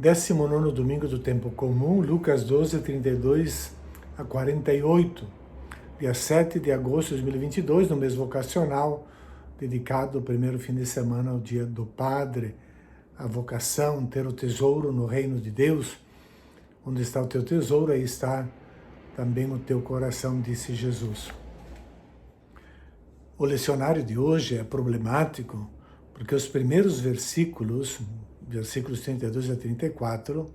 19º domingo do tempo comum, Lucas 12, 32 a 48, dia 7 de agosto de 2022, no mês vocacional, dedicado ao primeiro fim de semana ao dia do Padre, a vocação, ter o tesouro no reino de Deus. Onde está o teu tesouro, aí está também o teu coração, disse Jesus. O lecionário de hoje é problemático, porque os primeiros versículos 32 a 34,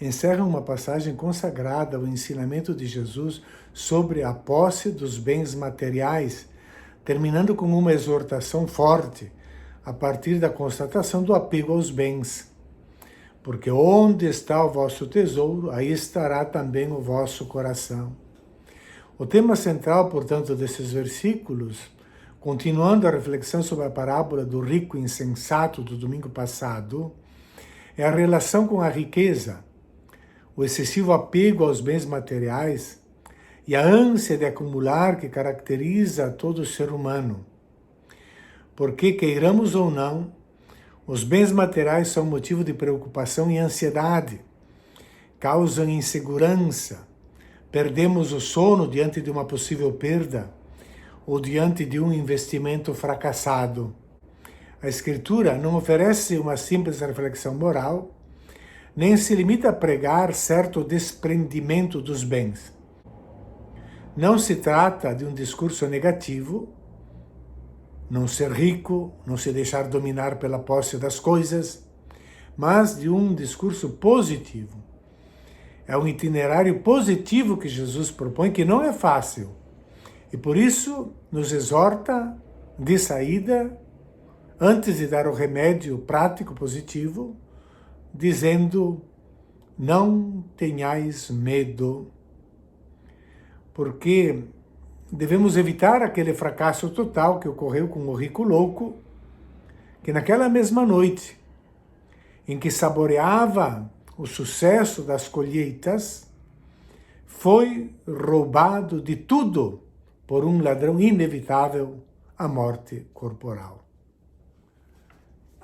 encerram uma passagem consagrada ao ensinamento de Jesus sobre a posse dos bens materiais, terminando com uma exortação forte, a partir da constatação do apego aos bens. Porque onde está o vosso tesouro, aí estará também o vosso coração. O tema central, portanto, desses versículos, continuando a reflexão sobre a parábola do rico insensato do domingo passado, é a relação com a riqueza, o excessivo apego aos bens materiais e a ânsia de acumular que caracteriza todo ser humano. Porque, queiramos ou não, os bens materiais são motivo de preocupação e ansiedade, causam insegurança, perdemos o sono diante de uma possível perda ou diante de um investimento fracassado. A Escritura não oferece uma simples reflexão moral, nem se limita a pregar certo desprendimento dos bens. Não se trata de um discurso negativo, não ser rico, não se deixar dominar pela posse das coisas, mas de um discurso positivo. É um itinerário positivo que Jesus propõe, que não é fácil, e por isso nos exorta de saída, antes de dar o remédio prático positivo, dizendo: não tenhais medo, porque devemos evitar aquele fracasso total que ocorreu com o rico louco, que naquela mesma noite, em que saboreava o sucesso das colheitas, foi roubado de tudo por um ladrão inevitável, a morte corporal.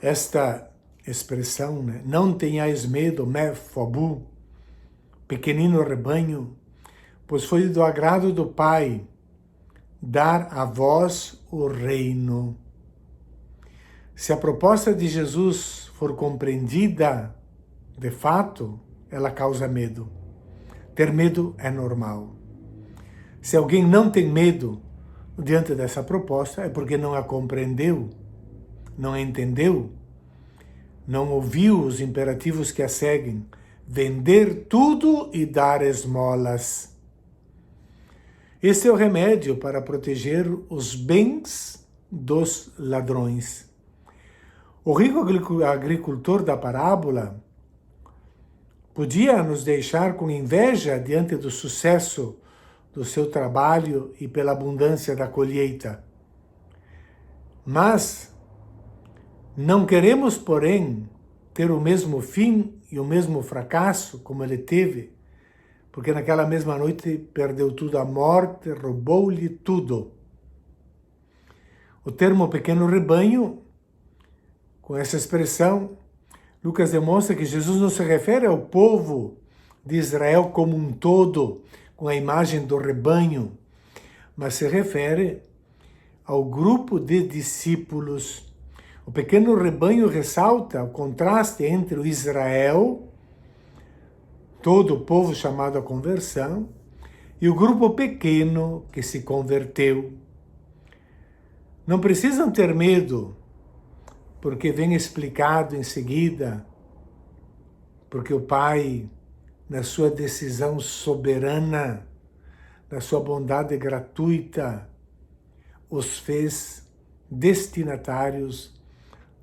Esta expressão, né? Não tenhais medo, me fobu, pequenino rebanho, pois foi do agrado do Pai dar a vós o reino. Se a proposta de Jesus for compreendida, de fato, ela causa medo. Ter medo é normal. Se alguém não tem medo diante dessa proposta, é porque não a compreendeu, não entendeu, não ouviu os imperativos que a seguem: vender tudo e dar esmolas. Esse é o remédio para proteger os bens dos ladrões. O rico agricultor da parábola podia nos deixar com inveja diante do sucesso do seu trabalho e pela abundância da colheita. Mas não queremos, porém, ter o mesmo fim e o mesmo fracasso como ele teve, porque naquela mesma noite perdeu tudo, a morte roubou-lhe tudo. O termo pequeno rebanho, com essa expressão, Lucas demonstra que Jesus não se refere ao povo de Israel como um todo, com a imagem do rebanho, mas se refere ao grupo de discípulos. O pequeno rebanho ressalta o contraste entre o Israel, todo o povo chamado à conversão, e o grupo pequeno que se converteu. Não precisam ter medo, porque vem explicado em seguida, porque o Pai, na sua decisão soberana, na sua bondade gratuita, os fez destinatários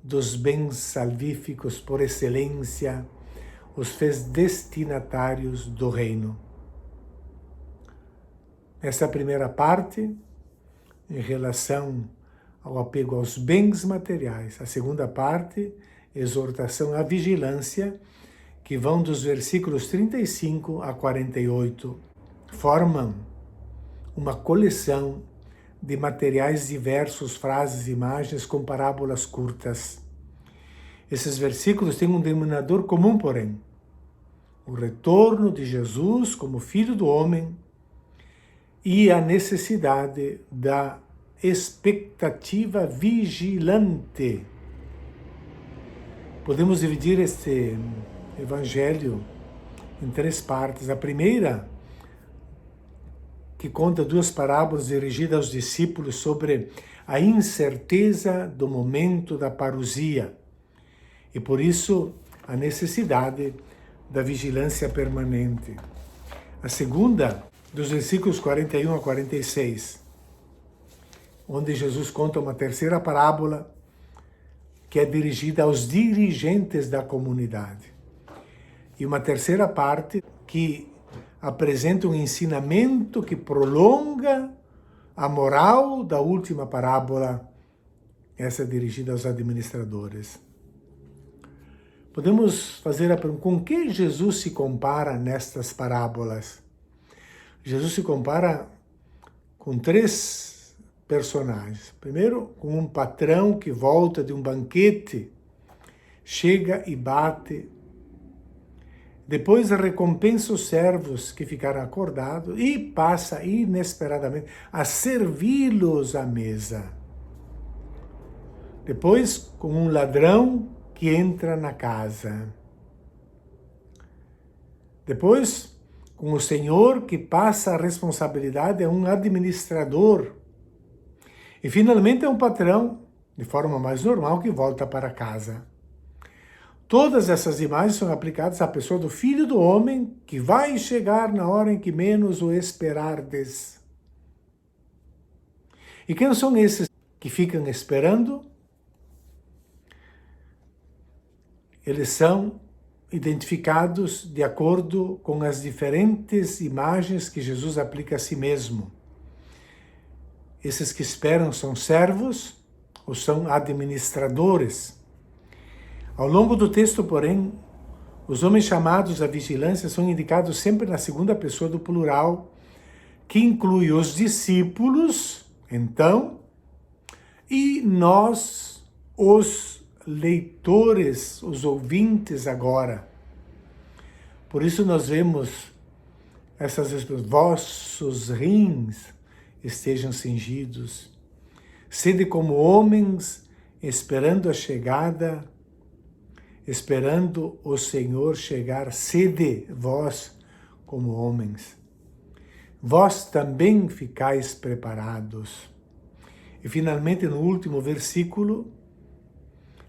dos bens salvíficos por excelência, os fez destinatários do reino. Essa primeira parte, em relação ao apego aos bens materiais. A segunda parte, exortação à vigilância, que vão dos versículos 35 a 48, formam uma coleção de materiais diversos, frases, imagens com parábolas curtas. Esses versículos têm um denominador comum, porém. o retorno de Jesus como Filho do Homem e a necessidade da expectativa vigilante. Podemos dividir este evangelho em 3 partes. A primeira, que conta 2 parábolas dirigidas aos discípulos sobre a incerteza do momento da parousia e, por isso, a necessidade da vigilância permanente. A segunda, dos versículos 41 a 46, onde Jesus conta uma terceira parábola que é dirigida aos dirigentes da comunidade. E uma terceira parte que apresenta um ensinamento que prolonga a moral da última parábola, essa dirigida aos administradores. Podemos fazer a pergunta, com que Jesus se compara nestas parábolas? Jesus se compara com 3 personagens. Primeiro, com um patrão que volta de um banquete, chega e bate. Depois recompensa os servos que ficaram acordados e passa inesperadamente a servi-los à mesa. Depois, com um ladrão que entra na casa. Depois, com o Senhor que passa a responsabilidade a um administrador. E finalmente é um patrão, de forma mais normal, que volta para casa. Todas essas imagens são aplicadas à pessoa do Filho do Homem, que vai chegar na hora em que menos o esperardes. E quem são esses que ficam esperando? Eles são identificados de acordo com as diferentes imagens que Jesus aplica a si mesmo. Esses que esperam são servos ou são administradores. Ao longo do texto, porém, os homens chamados à vigilância são indicados sempre na segunda pessoa do plural, que inclui os discípulos, então, e nós, os leitores, os ouvintes agora. Por isso nós vemos essas expressões, vossos rins estejam cingidos, sede como homens esperando a chegada, esperando o Senhor chegar, sede vós como homens. Vós também ficais preparados. E finalmente no último versículo,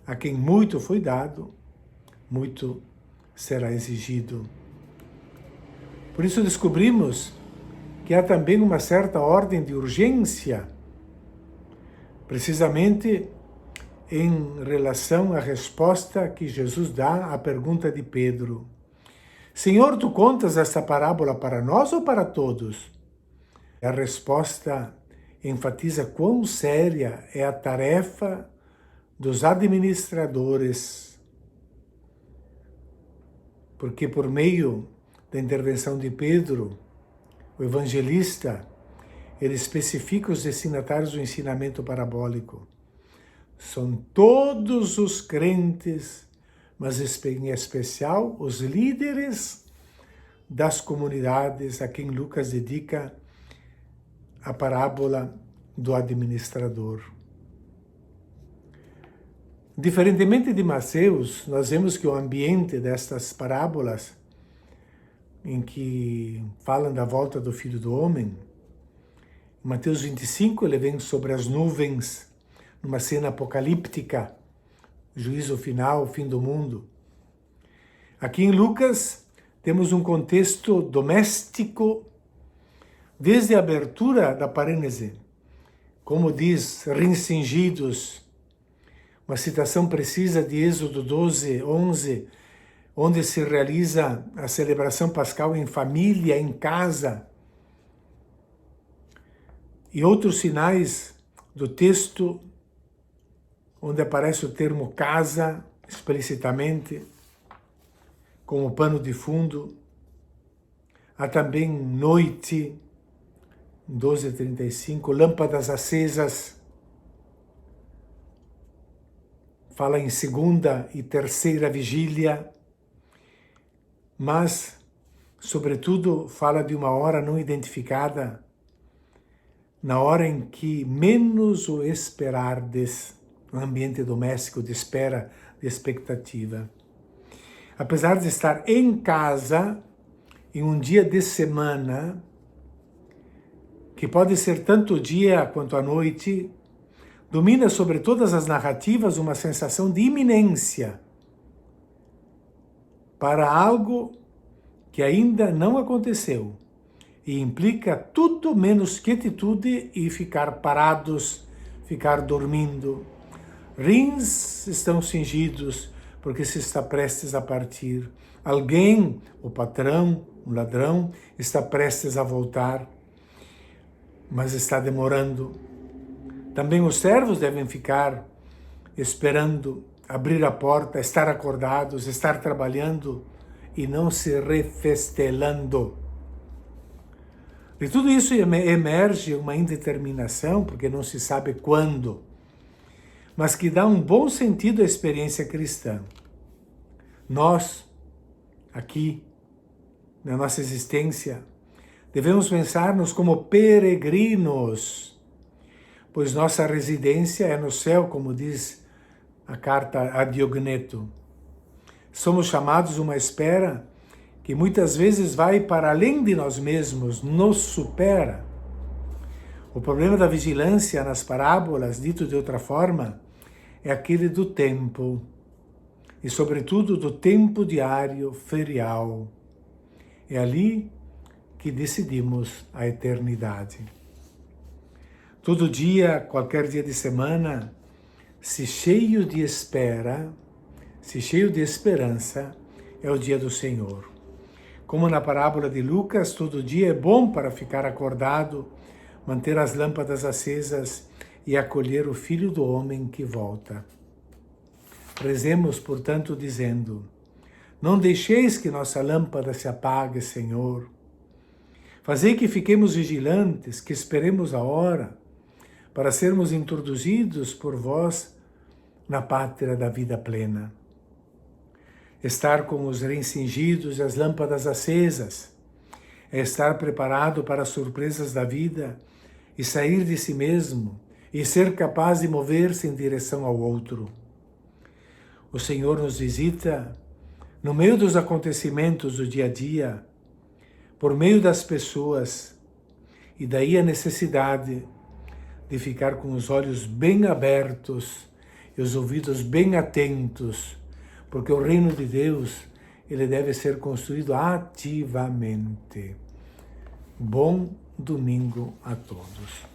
a quem muito foi dado, muito será exigido. Por isso descobrimos que há também uma certa ordem de urgência, precisamente em relação à resposta que Jesus dá à pergunta de Pedro. Senhor, tu contas esta parábola para nós ou para todos? A resposta enfatiza quão séria é a tarefa dos administradores, porque por meio da intervenção de Pedro, o evangelista, ele especifica os destinatários do ensinamento parabólico. São todos os crentes, mas em especial os líderes das comunidades a quem Lucas dedica a parábola do administrador. Diferentemente de Mateus, nós vemos que o ambiente destas parábolas, em que falam da volta do Filho do Homem, em Mateus 25, ele vem sobre as nuvens, numa cena apocalíptica, juízo final, fim do mundo. Aqui em Lucas, temos um contexto doméstico, desde a abertura da parênese, como diz, cingidos, uma citação precisa de Êxodo 12, 11, onde se realiza a celebração pascal em família, em casa. E outros sinais do texto, onde aparece o termo casa explicitamente, como pano de fundo. Há também noite, 12:35, lâmpadas acesas. Fala em segunda e terceira vigília. mas, sobretudo, fala de uma hora não identificada, na hora em que menos o esperardes, um ambiente doméstico de espera, de expectativa. Apesar de estar em casa, em um dia de semana, que pode ser tanto o dia quanto a noite, domina sobre todas as narrativas uma sensação de iminência para algo que ainda não aconteceu e implica tudo menos quietude e ficar parados, ficar dormindo. Rins estão cingidos porque se está prestes a partir. Alguém, o patrão, um ladrão, está prestes a voltar, mas está demorando. Também os servos devem ficar esperando, abrir a porta, estar acordados, estar trabalhando e não se refestelando. De tudo isso emerge uma indeterminação, porque não se sabe quando, mas que dá um bom sentido à experiência cristã. Nós, aqui, na nossa existência, devemos pensar-nos como peregrinos, pois nossa residência é no céu, como diz a carta a Diogneto. Somos chamados a uma espera que muitas vezes vai para além de nós mesmos, nos supera. O problema da vigilância nas parábolas, dito de outra forma, é aquele do tempo, e sobretudo do tempo diário ferial. É ali que decidimos a eternidade. Todo dia, qualquer dia de semana, se cheio de espera, se cheio de esperança, é o dia do Senhor. Como na parábola de Lucas, todo dia é bom para ficar acordado, manter as lâmpadas acesas e acolher o Filho do Homem que volta. Rezemos, portanto, dizendo: não deixeis que nossa lâmpada se apague, Senhor. Fazei que fiquemos vigilantes, que esperemos a hora, para sermos introduzidos por vós na pátria da vida plena. Estar com os rens cingidos e as lâmpadas acesas é estar preparado para as surpresas da vida e sair de si mesmo e ser capaz de mover-se em direção ao outro. O Senhor nos visita no meio dos acontecimentos do dia a dia, por meio das pessoas, e daí a necessidade de ficar com os olhos bem abertos e os ouvidos bem atentos, porque o reino de Deus, ele deve ser construído ativamente. Bom domingo a todos.